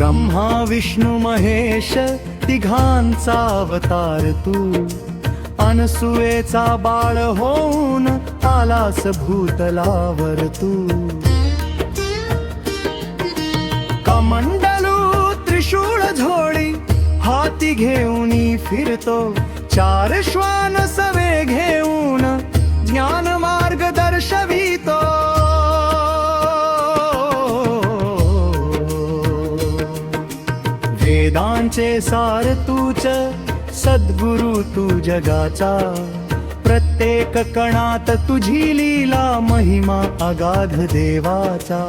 ब्रह्मा विष्णू महेश तिघांचा अवतार तू, अनसुयेचा बाळ होऊन आलास भूतलावर तू. कमंडलू त्रिशूळ झोळी हाती घेऊनी फिरतो, चार श्वान सवे घेऊन ज्ञान मार्ग दर्शवितो. वेदांचे सार तूच, सद्गुरु तू जगाचा, प्रत्येक कणात तुझी लीला महिमा अगाध देवाचा.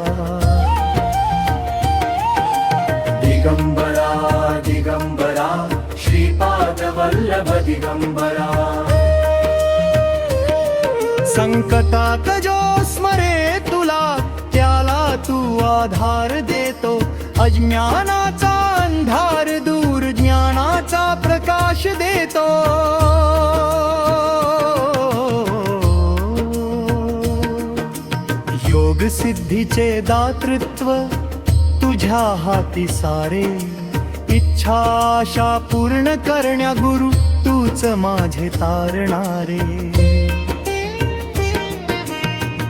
दिगंबरा दिगंबरा श्रीपाद वल्लभ दिगंबरा. संकटात जो स्मरे तुला, त्याला तू आधार देतो. अज्ञानाचा अंधार दूर ज्ञानाचा प्रकाश देतो. योग सिद्धीचे दातृत्व तुझ्या हाती सारे, इच्छा आशा पूर्ण करण्या गुरु तूच माझे तारणारे.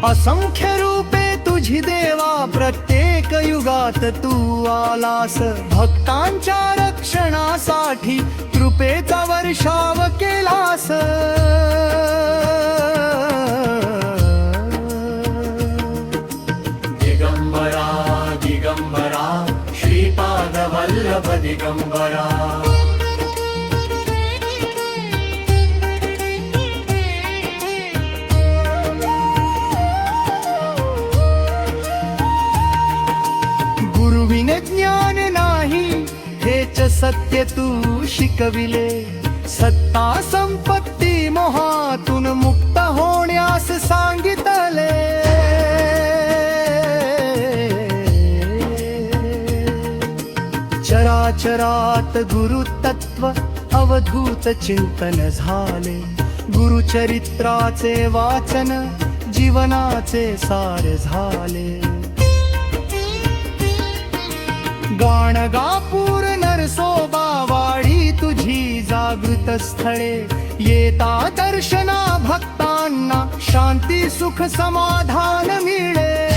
असंख्य रूपे तुझी देवा, प्रत्येक युगात तू आलास. भक्तांच्या रक्षणासाठी कृपेचा वर्षाव केलास. दिगंबरा दिगंबरा श्रीपाद वल्लभ दिगंबरा. गुरुविने ज्ञान नाही हेच सत्य तू शिकविले. सत्ता संपत्ती मोहातून मुक्त होण्यास सांगितले. चराचरात गुरु तत्व अवधूत चिंतन झाले. गुरुचरित्राचे वाचन जीवनाचे सार झाले. गाणगापूर नरसोबा वाडी तुझी जागृत स्थळे. येता दर्शना भक्तांना शांती सुख समाधान मिळे.